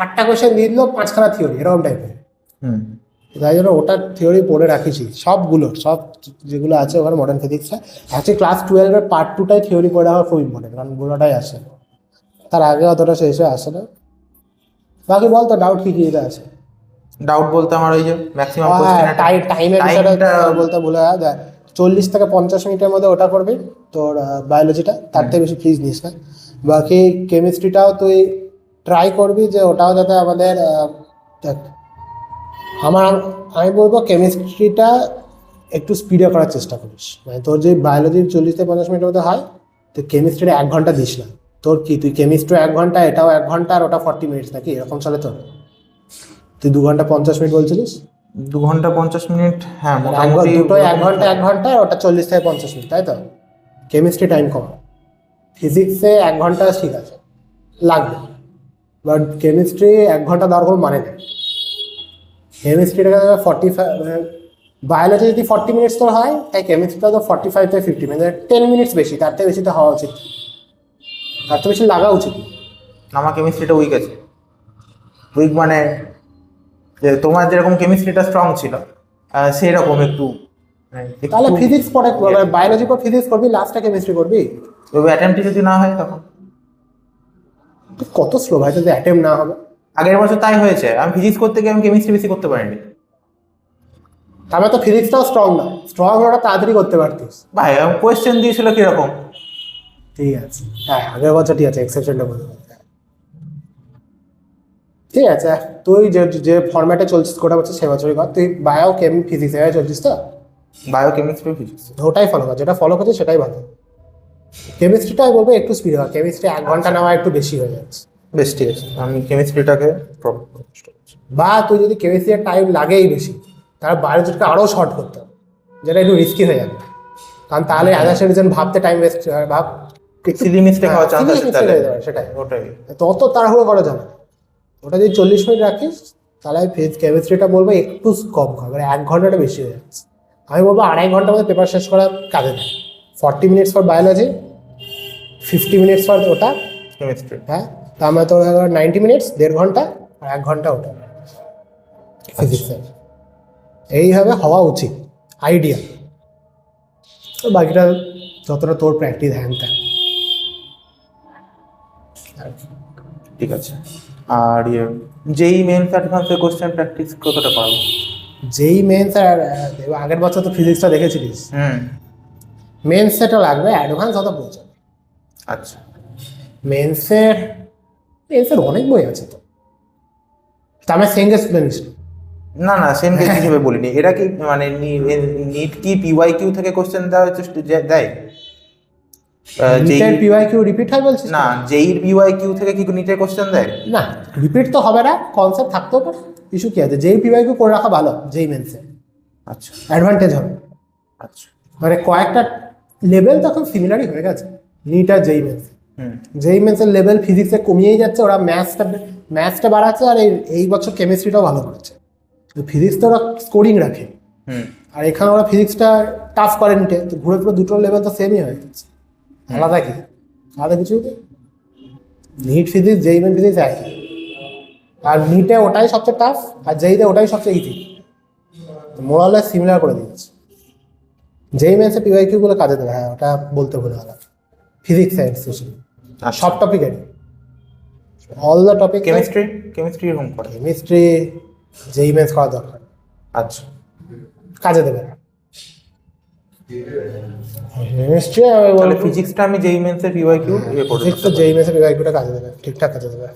8টা কোয়েশ্চেন দিয়ে দিল 5খানা থিওরি এরকম টাইপের। হুম। তাই জন্য ওটা থিওরি পড়ে রাখিছি সব যেগুলো আছে ওখানে মডার্ন ফিজিক্সটা। অ্যাকচুয়ালি ক্লাস 12-এর পার্ট 2টাই থিওরি পড়ে রাখা খুব ইম্পর্টেন্ট, কারণ পুরোটাই আসে, তার আগে অতটা শেষে আসে না। বাকি বল তো ডাউট কি আছে? ডাউট বলতে আমার ওই যে ম্যাক্সিমাম টাইমের বিষয়টা বলতে ভুলে যায়। 40 থেকে 50 মিনিটের মধ্যে ওটা করবি তোর বায়োলজিটা, তার থেকে বেশি ফিজ নিস না। বাকি কেমিস্ট্রিটাও তুই ট্রাই করবি যে ওটাও যাতে আমাদের আমি বলবো কেমিস্ট্রিটা একটু স্পিডে করার চেষ্টা করিস। মানে তোর যে বায়োলজির 40 থেকে 50 মিনিটের মধ্যে হয়, তুই কেমিস্ট্রিটা 1 ঘন্টা দিস না। তোর কি তুই কেমিস্ট্রি 1 ঘন্টা, এটাও 1 ঘন্টা, আর ওটা 40 মিনিটস নাকি এরকম চলে তোর? তুই 2 ঘন্টা 50 মিনিট বলছিলিস? 2 ঘন্টা 50 মিনিট, হ্যাঁ মোটামুটি দুটোই 1 ঘন্টা 1 ঘন্টা, আর ওটা 40 থেকে 50 মিনিট, তাই তো? কেমিস্ট্রি টাইম কম, ফিজিক্সে 1 ঘন্টা ঠিক আছে লাগবে, বাট কেমিস্ট্রি 1 ঘন্টা দেওয়ার কোনো মানে নেই। কেমিস্ট্রিটাকে 45, বায়োলজি যদি 40 মিনিটস তোর হয়, তাই কেমিস্ট্রিটা তো 45 থেকে 50 মিনিট, 10 মিনিটস বেশি, তার থেকে বেশি তো হওয়া উচিত, তার থেকে বেশি লাগা উচিত। আমার কেমিস্ট্রিটা উইক আছে। উইক মানে যে তোমার যেরকম কেমিস্ট্রিটা স্ট্রং ছিল সেই রকম একটু। তাহলে ফিজিক্স পড়ে, বায়োলজি পর ফিজিক্স করবি, লাস্টে কেমিস্ট্রি করবি। তবে অ্যাটেম্পটি যদি না হয় তখন কত স্লো ভাই যদি অ্যাটেম্প না হবে। আগের বছর তাই হয়েছে, আমি ফিজিক্স করতে গিয়ে আমি কেমিস্ট্রি বেশি করতে পারিনি। তারপরে তো ফিজিক্সটাও স্ট্রং না, স্ট্রং ওটা তাড়াতাড়ি করতে পারতিস ভাই কোয়েশ্চেন দিয়েছিল কিরকম। ঠিক আছে, হ্যাঁ আগের বছর ঠিক আছে, এক্সেপশনটা বলে ঠিক আছে। তুই যে ফরম্যাটে চলছিস গোটা বছর সে বছরই কর। তুই বায়ো ফিজিক্স এ চলছিস তো, বায়ো কেমিস্ট্রি ফিজিক্স ওটাই ফলো কর, যেটা ফলো করছিস সেটাই ভালো। কেমিস্ট্রিটাই বলবো একটু স্পিড হয়, কেমিস্ট্রি 1 ঘন্টা নেওয়া একটু বেশি হয়ে যাচ্ছে। বেশ ঠিক আছে, আমি কেমিস্ট্রিটাকে বা তুই যদি কেমিস্ট্রির টাইম লাগেই বেশি, তাহলে বায়োলজিটাকে আরও শর্ট করতে হবে, যেটা একটু রিস্কি হয়ে যাবে, কারণ তাহলে অ্যাজ রিজন ভাবতে টাইম ওয়েস্ট ভাব সিলি মিস্টেক হওয়ার চান্স আছে তাহলে। সেটাই, ওটাই তত তাড়াহুড়ো করা যাবে না। ওটা যদি 40 মিনিট রাখিস, তাহলে কেমিস্ট্রিটা বলবো একটু কম কর, মানে 1 ঘন্টাটা বেশি হয়ে যাচ্ছে। আমি বলবো 2.5 ঘন্টার মধ্যে পেপার শেষ করা কাজে দেয়। 40 minutes for biology, 50 minutes for ওটা কেমিস্ট্রি, হ্যাঁ, তা আমরা তো 90 মিনিটস, 1.5 ঘন্টা, আর 1 ঘন্টা ওটা ফিজিক্সের। এইভাবে হওয়া উচিত আইডিয়া। বাকিটা যতটা তোর প্র্যাকটিস হ্যান ত্যান। ঠিক আছে। আর যেই মেন্স অ্যাডভান্সের কোশ্চেন প্র্যাকটিস কতটা করা উচিত? যেই মেন্স আর আগের বছর তো ফিজিক্সটা দেখেছিলিস, মেন্স সেটা লাগবে, অ্যাডভান্স অত প্রয়োজন। আচ্ছা, মেন্সের অনেক বই আছে তো, তা আমি সেম এক্সপ্লেনেশন না না সেম কেস হিসেবে বলিনি। এটা কি মানে নিট কি পিওয়াই কিউ থেকে কোশ্চেন দেওয়া হচ্ছে দেয়? নিটের পিওয়াইকিউ রিপিট হয় বলছিস? না, যেই পিওয়াই কিউ থেকে কি নিটের কোশ্চেন দেয়? না, রিপিট তো হবে না, কনসেপ্ট থাকতেও পারে, ইস্যু কি আছে? যেই পিওয়াইকিউ করে রাখা ভালো, যেই মেন্সে আচ্ছা অ্যাডভান্টেজ হবে। আচ্ছা, মানে কয়েকটা লেভেল তখন সিমিলারই হয়ে গেছে নিট আর যেই মেন্স। যেই মেন্সের লেভেল ফিজিক্সে কমিয়েই যাচ্ছে, ওরা ম্যাথসটা বাড়াচ্ছে, আর এই বছর কেমিস্ট্রিটাও ভালো করেছে। ফিজিক্সটা ওরা স্কোরিং রাখে, আর এখানে ওরা ফিজিক্সটা টাফ করে নিতে, তো ঘুরে ঘুরে দুটো লেভেল তো সেমই হয়ে যাচ্ছে। আলাদা কি? আলাদা কিছু নিট ফিজিক্স, যেই মেন ফিজিক্স একই, আর নিটে ওটাই সবচেয়ে টাফ, আর যেইতে ওটাই সবচেয়ে ইজি, মোরালে সিমিলার করে দিয়েছে। যেই মেন্সে পিওয়াইকিউ গুলো কাজে দেবে, হ্যাঁ ওটা বলতে ভুলে গেলাম, ফিজিক্স সায়েন্স স্পেশালি সব টপিকের, অল দ্য টপিক। কেমিস্ট্রি এরকম করে, কেমিস্ট্রি যেই মেন্স করা দরকার, আচ্ছা কাজে দেবে না কেমিস্ট্রি। তাহলে ফিজিক্সটা আমি যেই মেন্সের পিওয়াই কিউ করে ফিজিক্স তো যেই মেন্সের পিওয়াইকিউটা কাজে দেবে, ঠিকঠাক কাজে দেবে।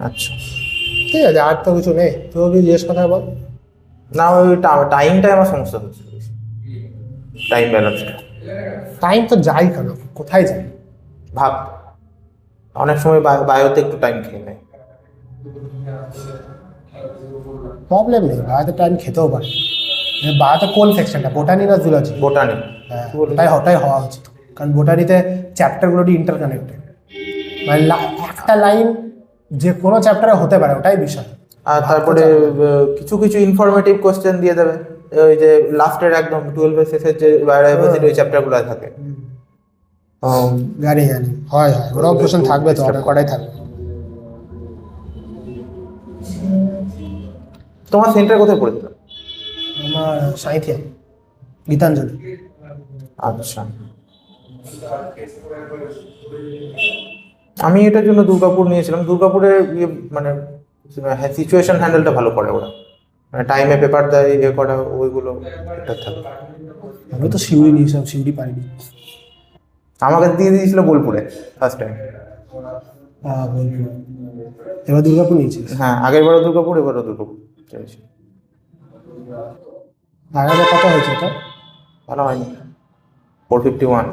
আচ্ছা ঠিক আছে, আর তো কিছু নেই, তুই কি জিজ্ঞেস কথা বল। না, ওই টাইমটাই আমার সমস্যা হচ্ছে, টাইম ব্যালেন্সটা। টাইম তো যাই কেন, কোথায় যাই ভাব, অনেক সময় বায়োতে একটু টাইম খেয়ে নেয়। প্রবলেম নেই, বায়োতে টাইম খেতেও পারে। বায়োতে কোন সেকশনটা, বোটানি না জুলজি? বোটানি। হ্যাঁ, ওটাই হওয়া উচিত, কারণ বোটানিতে চ্যাপ্টারগুলোটি ইন্টারকানেক্টেড, মানে একটা লাইন যে কোনো চ্যাপ্টারে হতে পারে, ওটাই বিষয়। আর তারপরে কিছু কিছু ইনফরমেটিভ কোশ্চেন দিয়ে দেবে, ওই যে লাস্টের একদম 12 এর শেষের যে বায়োডাইভার্সিটি ওই চ্যাপ্টারগুলো থাকে। জানি হয় ওরাও কোশ্চেন থাকবে তো, অনেক কটাই থাকবে। তোমার সেন্টার কোথায় পড়েছিল? আমার সাঁইথিয়া, গীতাঞ্জলি। আচ্ছা, আমি এটার জন্য দুর্গাপুর নিয়েছিলাম। দুর্গাপুরের মানে সিচুয়েশন হ্যান্ডেলটা ভালো করে ওরা, মানে টাইমে পেপার দেয়, ইয়ে করা, ওইগুলো ঠিকঠাক থাকে। আমি তো শিউরি নিয়েছিলাম, শিউরি পাইনি। আমাকে দিয়ে দিয়েছিল বোলপুরে ফার্স্ট টাইম। বোলপুর, এবার দুর্গাপুর নিয়েছিস? হ্যাঁ, আগের বারও দুর্গাপুর, এবারও দুর্গাপুর চেয়েছি। আগের কত হয়েছে তো? ভালো হয়নি, 451।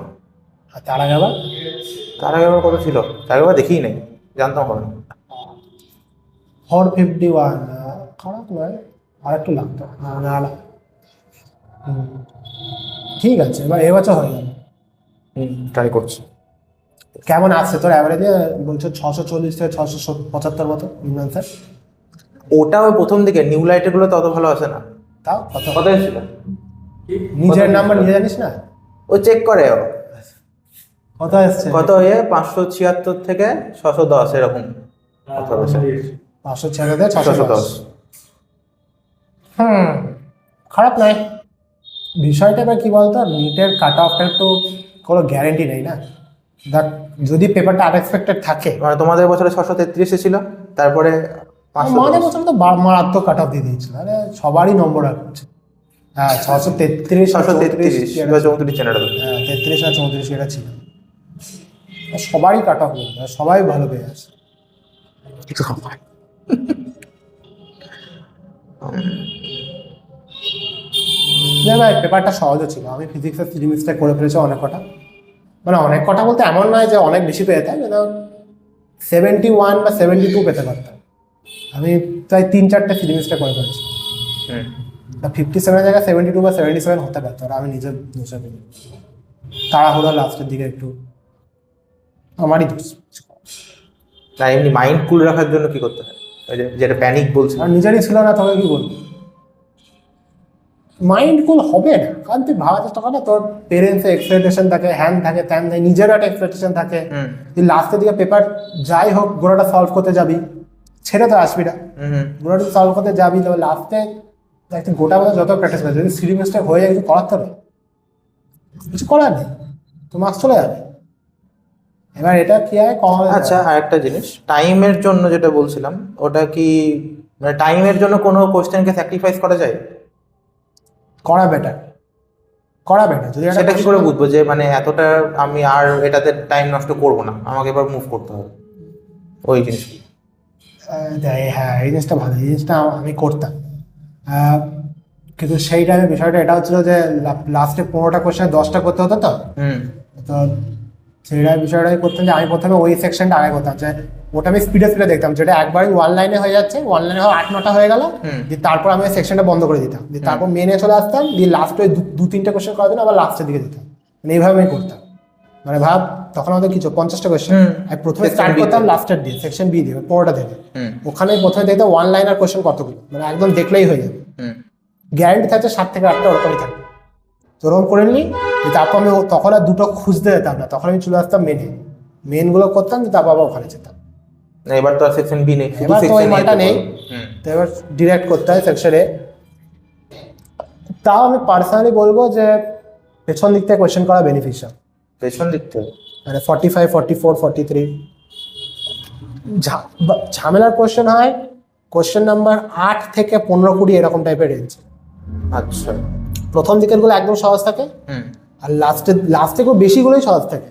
আর তার আগে আবার কত ছিল? তার আগেবার দেখিই নাই, জানতাম কবে। 451, খারাপ নয়, আর একটু লাগতো না। ঠিক আছে, এবার এবছর হয়ে গেল। ট্রাই করছি। কেমন আসছে তোর অ্যাভারেজে? বলছো 640 থেকে 675 মতো স্যার। ওটা ওই প্রথম দিকে নিউ লাইটের গুলো তো অত ভালো আসে না। তাও কত কত এসেছিল? নিজের নাম্বার নিজে জানিস না? ও চেক করে ও কত এসছে? কত 576 থেকে 610 এরকম কত আছে। 506 থেকে 610। খারাপ নয়। বিষয়টা এবার কি বলতো, নিটের কাট অফটা একটু কোনো গ্যারেন্টি নেই না। দেখ, যদি পেপারটা আনএক্সপেক্টেড থাকে, মানে তোমাদের বছরে 633 ছিল, তারপরে আমাদের বছর তো মারাত্মক কাট অফ দিয়ে দিয়েছিল, মানে সবারই নম্বর আছে। হ্যাঁ, 633 633 বা 34 চ্যানেল। হ্যাঁ, 33 না 34 এটা ছিল। সবারই কাট অফ নেই, সবাই ভালো পেয়ে আছে। ভাই পেপারটা সহজও ছিল। আমি ফিজিক্সের 3 মিস্টেক করে ফেলেছি অনেক কটা, মানে অনেক কটা বলতে এমন নয় যে অনেক বেশি পেয়ে যেতাম, 71 বা 72 পেতে পারতাম। আমি প্রায় 3-4টে 3 মিস্টেক করে ফেলেছি। 57 জায়গায় 72 বা 77 হতে পারতো, আর আমি নিজের দোষে পেয়ে তাড়াহুড়ো লাস্টের দিকে একটু আমারই দোষ। না, এমনি মাইন্ড কুল রাখার জন্য কি করতে হয়? ওই যেটা প্যানিক বলছি, আর নিজেরই ছিল না, তোকে কি বলবো? মাইন্ড কুল হবে না, কারণ তুই ভাবা চেষ্টা কর না, তোর পেরেন্টসের এক্সপেকটেশন থাকে, হ্যান থাকে, ত্যান থাকে, নিজেরও একটা এক্সপেকটেশন থাকে। তুই লাস্টের দিকে পেপার যাই হোক গোড়াটা সলভ করতে যাবি, ছেড়ে তো আসবি না, গোড়াটা সলভ করতে যাবি, তবে লাস্টে তুই গোটা মতো যত প্র্যাকটিস করে, যদি সিডি মিস্টেক হয়ে যায় কিছু করার তো নেই, কিছু করার নেই, তো মার্কস চলে যাবে। এবার এটা কি হয় কম। আচ্ছা, আর একটা জিনিস, টাইমের জন্য যেটা বলছিলাম, ওটা কি মানে টাইমের জন্য কোনো কোশ্চেনকে স্যাক্রিফাইস করা যায়? করা বেটার যদি সেটা কি করে বুঝবো যে মানে এতটা আমি আর এটাতে টাইম নষ্ট করব না, আমাকে এবার মুভ করতে হবে ওই জিনিস? হ্যাঁ, এই জিনিসটা ভালো, এই জিনিসটা আমি করতাম, কিন্তু সেই টাইমে বিষয়টা এটা হচ্ছিল যে লাস্টে 15টা কোশ্চেন 10টা করতে হতো, তো সেইটাই বিষয়টাই করতাম যে আমি প্রথমে ওই সেকশনটা আগে করতাম, যে ওটা আমি স্পিডে দেখতাম, যেটা একবারই 1 লাইনে হয়ে যাচ্ছে, 1 লাইনে 8-9টা হয়ে গেল, দিয়ে তারপর আমি ওই সেকশনটা বন্ধ করে দিতাম, দিয়ে তারপর মেনে চলে আসতাম, দিয়ে লাস্টে 2-3টে কোশ্চেন করার জন্য আবার লাস্টের দিকে দিতাম, মানে এইভাবে আমি করতাম। মানে ভাব, তখন আমাদের কিছু 50টা কোশ্চেন, আমি প্রথমে স্টার্ট করতাম লাস্টের দিয়ে, সেকশন বি দিয়ে 15টা থেকে, ওখানে প্রথমে দেখতাম 1 লাইনার কোশ্চেন কতগুলো, মানে একদম দেখলেই হয়ে যাবে, গ্যারান্টি থাকছে 7 থেকে 8টা ওরকমই থাকবে, ওরকম করে নিই। তারপর আমি তখন আর দুটো খুঁজতে যেতাম না, তখন আমি চলে আসতাম মেনগুলো করতাম, তারপর আবার ওখানে যেতাম। এবার তো আর সেকশন বি নেই, এবার তো ওই মালটা নেই, তো এবার ডিরেক্ট করতে হয় সেকশনে। তাও আমি পার্সোনালি বলবো যে পেছন দিক থেকে কোয়েশ্চেন করা বেনিফিশিয়াল। পেছন দিক থেকে মানে 45, 44, 43 ঝামেলার কোয়েশ্চেন হয় কোয়েশ্চেন নাম্বার 8 থেকে 15-20 এরকম টাইপের রেঞ্জ। আচ্ছা, প্রথম দিকের গুলো একদম সহজ থাকে, আর লাস্টে খুব বেশিগুলোই সহজ থাকে।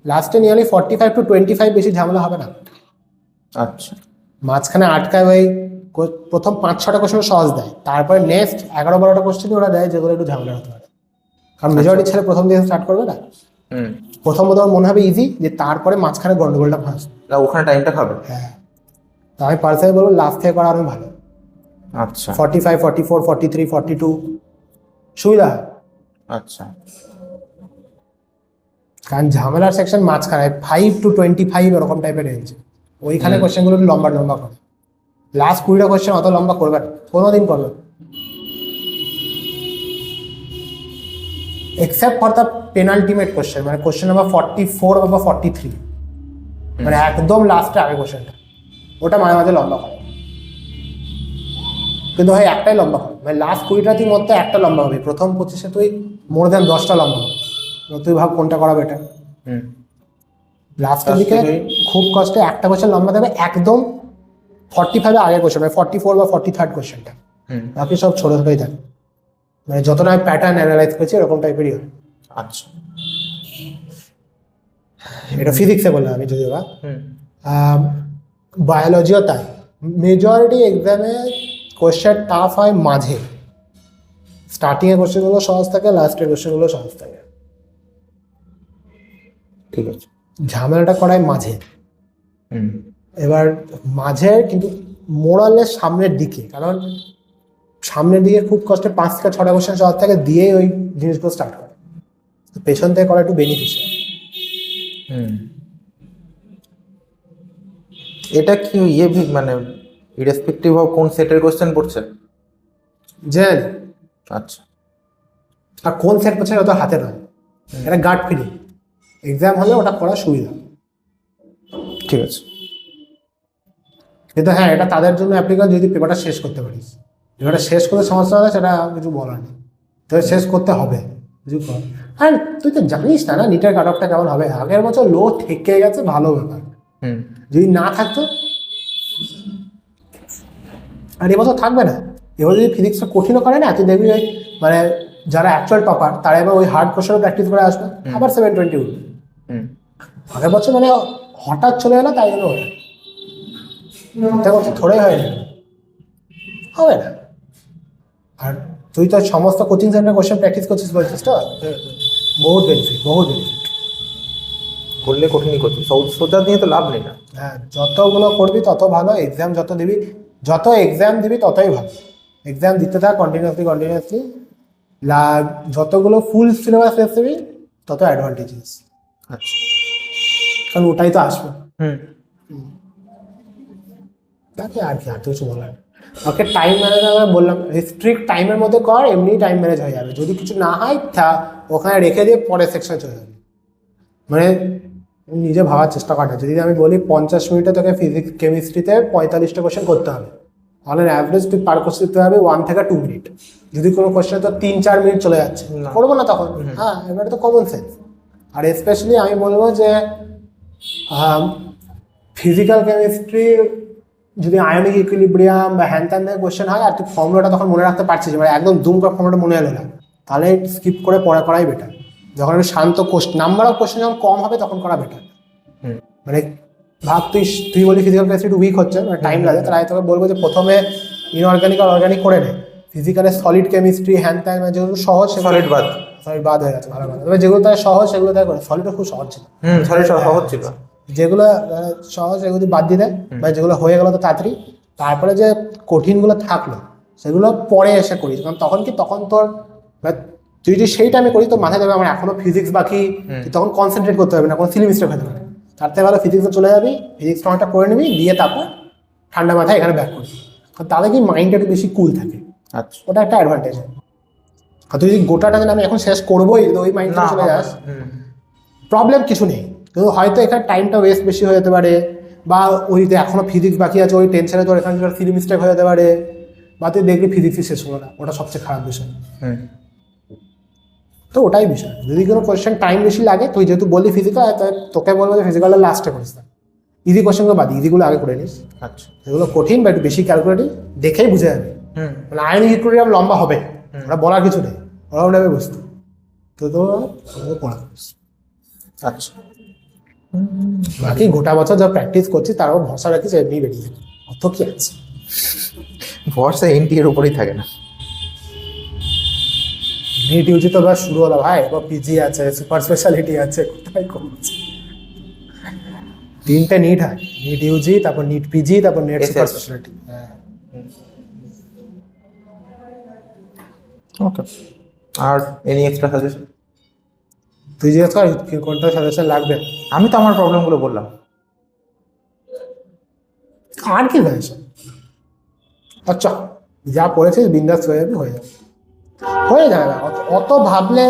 লাস্টে নিয়ারলি 45 to 25 বেশি ঝামেলা হবে না। আচ্ছা, মাঝখানে আটকায় ওই প্রথম 5-6টা কোশ্চেন সহজ দেয়, তারপরে নেক্সট 11-12টা কোশ্চেনই ওরা দেয় যেগুলো একটু ঝামেলা হতে পারে, কারণ মেজরিটি ছেলে প্রথম দিকে স্টার্ট করবে না, প্রথম তোমার মনে হবে ইজি, যে তারপরে মাঝখানে গন্ডগোলটা ফার্স্ট, ওখানে টাইমটা খাবে। হ্যাঁ, তো আমি পার্সোনালি বলবো লাস্ট থেকে করা আরো ভালো। আচ্ছা, 45, 44, 43, 42 সুবিধা হয়। আচ্ছা, কারণ ঝামেলার সেকশন মাঝখানে 5 to 25 এরকম টাইপের রেঞ্জ, ওইখানে কোশ্চেনগুলো একটু লম্বা করে। লাস্ট 20টা কোশ্চেন অত লম্বা করবে না, কোনোদিন করবে না। Except for the penultimate question, মানে কোশ্চেন নাম্বার 44 বা 43, মানে একদম লাস্টে আগে কোশ্চেনটা, ওটা মাঝে মাঝে লম্বা করে, কিন্তু ভাই একটাই লম্বা হবে, মানে লাস্ট 20টা তুই মধ্যে একটা লম্বা হবে, প্রথম 25-এ তুই মোর দ্যান 10টা লম্বা হবে, তুই ভাব কোনটা করা বেটার। লাস্টের দিকে খুব কষ্টে একটা কোশ্চেন লম্বা দেবে, একদম 45 আগের কোশ্চেন, মানে 44 বা 43 কোশ্চেনটা, বাকি সব ছোটো ছোটোই থাকে, মানে যতটা আমি প্যাটার্ন অ্যানালাইজ করেছি এরকম টাইপেরই হয়। আচ্ছা, এটা ফিজিক্সে বললাম আমি, যদিও বা বায়োলজিও তাই, মেজরিটি এক্সামে কোশ্চেন টাফ হয় মাঝে, স্টার্টিংয়ের কোশ্চেনগুলো সহজ থাকে, লাস্টের কোশ্চেনগুলো সহজ থাকে, ঠিক আছে। ঝামেলাটা করায় মাঝে। এবার মাঝে কিন্তু মোরালের সামনের দিকে, কারণ সামনের দিকে খুব কষ্টে 5 থেকে 6টা কোশ্চেন সহজ থাকে, দিয়েই ওই জিনিসগুলো স্টার্ট করে, পেছন থেকে করা একটু বেনিফিশিয়াল। এটা কি মানে ইরেসপেক্টিভ অফ কোন সেটের কোশ্চেন পড়ছে? জানি, আচ্ছা, আর কোন সেট পড়ছে ওটা হাতে নয়, এটা গার্ড ফিলিং, এক্সাম হলে ওটা করার সুবিধা। ঠিক আছে। কিন্তু হ্যাঁ, এটা তাদের জন্য অ্যাপ্লিকেবল যদি পেপারটা শেষ করতে পারিস, পেপারটা শেষ করে সমস্যা হলে সেটা কিছু বলার নেই, তোকে শেষ করতে হবে কিছু কর। আর তুই তো জানিস না নিটের কাট অফটা কেমন হবে, আগের বছর লো থেকে গেছে, ভালো ব্যাপার, যদি না থাকতো, আর এবছর থাকবে না। এবার যদি ফিজিক্সটা কঠিনও করে না, তুই দেখবি ওই মানে যারা অ্যাকচুয়াল টপার তারা এবার ওই হার্ড কোশ্চেনও প্র্যাকটিস করে আসবে, আবার 720 উঠবে। আগের বছর মানে হঠাৎ চলে এলো, তাই জন্য ওটা থোড়াই হয়নি, হবে না। আর তুই তো সমস্ত কোচিং সেন্টার কোশ্চেন প্র্যাকটিস করছিস বলছিস তো, বহুত বেনিফিট, বহুত বেনিফিট। করলে কঠিনই করছিস, সোজা দিয়ে তো লাভ নেই না। হ্যাঁ, যতগুলো করবি তত ভালো, এক্সাম যত এক্সাম দিবি ততই ভালো, এক্সাম দিতে থাক কন্টিনিউয়াসলি, যতগুলো ফুল সিলেবাস দিবি তত অ্যাডভান্টেজেস। আচ্ছা, কারণ ওটাই তো আসবে। তাকে আর কি, আর কিছু বলার ওকে, টাইম ম্যানেজ আমি বললাম, স্ট্রিক্ট টাইমের মধ্যে কর, এমনি টাইম ম্যানেজ হয়ে যাবে, যদি কিছু না হয় ওখানে রেখে দিয়ে পরের সেকশনে চলে যাবে, মানে নিজে ভাবার চেষ্টা কর না। যদি আমি বলি 50 মিনিটে তোকে ফিজিক্স কেমিস্ট্রিতে 45টা কোশ্চেন করতে হবে, তাহলে অ্যাভারেজ তুই পার কোশ্চেন দিতে হবে 1 থেকে 2 মিনিট। যদি কোনো কোশ্চেনে তো 3-4 মিনিট চলে যাচ্ছে, করবো না তখন। হ্যাঁ, এবারে তো কমন সেন্স। আর স্পেশালি আমি বলবো যে ফিজিক্যাল কেমিস্ট্রি যদি আয়নিক ইকুইলিব্রিয়াম বা হ্যান ত্যান কোশ্চেন হয়, আর তুই ফর্মুলাটা তখন মনে রাখতে পারছিস, মানে একদম দুম করে ফর্মুলাটা মনে এলো না, তাহলে স্কিপ করে পড়া করাই বেটার। যখন আমি শান্ত নাম্বার অফ কোশ্চেন যখন কম হবে তখন করা বেটার। মানে ভাব তুই বলি ফিজিক্যাল কেমিস্ট্রি একটু উইক হচ্ছে, মানে টাইম লাগে, তাহলে আমি তোকে বলবো যে প্রথমে ইনঅর্গানিক আর অর্গানিক করে নে, ফিজিক্যালে সলিড কেমিস্ট্রি হ্যান ত্যান যেগুলো সহজ, সলিড বাদ হয়ে গেছে, ভালো ভালো। তবে যেগুলো তাই সহজ সেগুলো তাই করে, সলিডও খুব সহজ ছিল, সলিড সহজ ছিল, যেগুলো সহজ সেগুলো বাদ দিয়ে দেয়, বা যেগুলো হয়ে গেলো তো তাড়াতাড়ি, তারপরে যে কঠিনগুলো থাকলো সেগুলো পরে এসে করিস, কারণ তখন তোর তুই যদি সেই টাইমে করিস তো মাথায় যাবে আমার এখনো ফিজিক্স বাকি, তুই তখন কনসেন্ট্রেট করতে পারবি না, কোনো সিলি মিস্টেক হতে পারে। তার থেকে ভালো ফিজিক্সে চলে যাবি, ফিজিক্স অনেকটা করে নিবি, দিয়ে তারপর ঠান্ডা মাথায় এখানে ব্যাক করবি, তাহলে কি মাইন্ডটা একটু বেশি কুল থাকে। আচ্ছা, ওটা একটা অ্যাডভান্টেজ। আর তুই যদি গোটাটা আমি এখন শেষ করবোই, ওই মাইন্ডে চলে যাস, প্রবলেম কিছু নেই, কিন্তু হয়তো এখানে টাইমটা ওয়েস্ট বেশি হয়ে যেতে পারে, বা ওই এখনো ফিজিক্স বাকি আছে, ওই টেনশনে তোর এখানে সিলি মিস্টেক হয়ে যেতে পারে, বা তুই দেখবি ফিজিক্সই শেষ হলো না, ওটা সবচেয়ে খারাপ বিষয়। তো ওটাই বিষয়, যদি কোনো কোয়েশ্চেন টাইম বেশি লাগে, তুই যেহেতু বললি ফিজিক্যাল, তোকে বলবো যে ফিজিক্যালটা লাস্টে করিস না, ইজি কোয়েশ্চেনগুলো বাদ, ইজিগুলো আগে করে নিস। আচ্ছা, যেগুলো কঠিন বা একটু বেশি ক্যালকুলেটিভ দেখেই বুঝে যাবে, মানে আয়নিক ইকুইলিব্রিয়াম লম্বা হবে, ওটা বলার কিছু নেই, ওরাও নেবে বুঝতে, তো পড়া। আচ্ছা, বাকি গোটা বছর যা প্র্যাকটিস করছি তারও ভরসা রাখিস, এমনি বেরিয়ে যাবে, অত কি আছে, ভরসা এনটি এর উপরেই থাকে না। নিট ইউজি তো এবার শুরু হলো ভাই, এবার পিজি আছে, সুপার স্পেশালিটি আছে, কোথায় করছে 3টে নিট হয়, নিট ইউজি, তারপর নিট পিজি, তারপর নেট সুপার স্পেশালিটি। ওকে, আর এনি এক্সট্রা সাজেশন? তুই জিজ্ঞেস কর কোনটা সাজেশন লাগবে। আমি তো আমার প্রবলেমগুলো বললাম, আর কি সাজেশন? আচ্ছা, যা পড়েছিস বিন্দাস হয়ে যাবে, হয়ে যাবে। অত ভাবলে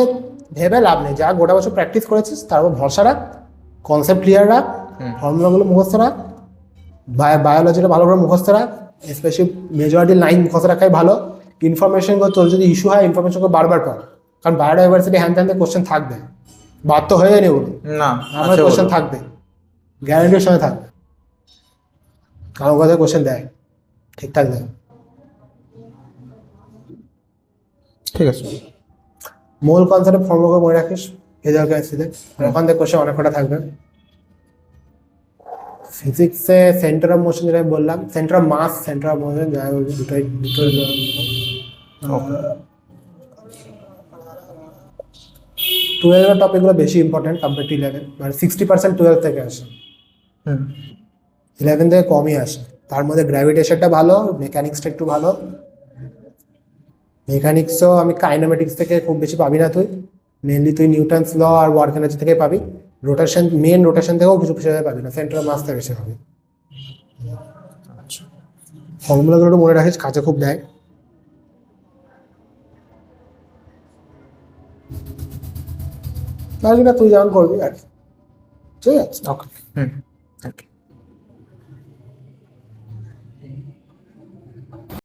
ভেবে লাভ নেই, যা গোটা বছর প্র্যাকটিস করেছিস তার উপর ভরসা রাখ, কনসেপ্ট ক্লিয়ার রাখ, ফর্মুলাগুলো মুখস্থ রাখ, বায়োলজিটা ভালো করে মুখস্থ রাখ, স্পেশালি মেজরিটি লাইন মুখস্থ রাখাই ভালো। ইনফরমেশনগুলো তোর যদি ইস্যু হয় ইনফরমেশনগুলো বারবার পড়, কারণ বায়োডাইভার্সিটি হ্যান্ড হ্যান্ডে কোশ্চেন থাকবে, বাদ তো হয়ে যায়নি ওগুলো, না আমার আছে কোশ্চেন ওগুলো। থাকবে, গ্যারান্টির সঙ্গে থাকবে, কারণ ওখানে কোশ্চেন দেয় ঠিকঠাক দেয়। ঠিক আছে। মূল কনসেপ্ট ফর্মুলা মনে রাখিস, ফিজিক্যাল কেমিস্ট্রিতে ওখান থেকে কোশ্চেন অনেক কটা থাকবে। ফিজিক্সে সেন্টার অফ মোশন যেটা আমি বললাম, centre of mass, centre of motion, যাই বলবি দুটোই দুটোই। 12 টপিকগুলো বেশি ইম্পর্টেন্ট কম্পেয়ার টু 11, মানে 60% 12 থেকে আসে, 11 থেকে কমই আসে। তার মধ্যে গ্র্যাভিটেশনটা ভালো, মেকানিক্সটা একটু ভালো। মেকানিক্সও আমি কাইনেমেটিক্স থেকে খুব বেশি পাবি না, তুই মেনলি তুই নিউটনস ল আর ওয়ার্ক এনার্জি থেকে পাবি। রোটেশন, মেন রোটেশন থেকেও কিছু কিছু পাবি না, সেন্টার অফ মাস থেকে বেশি পাবি। ফর্মুলাগুলো একটু মনে রাখিস, কাছে খুব দেয়। বাকিটা তুই যেমন করবি আর কি। ঠিক আছে। ওকে। হুম।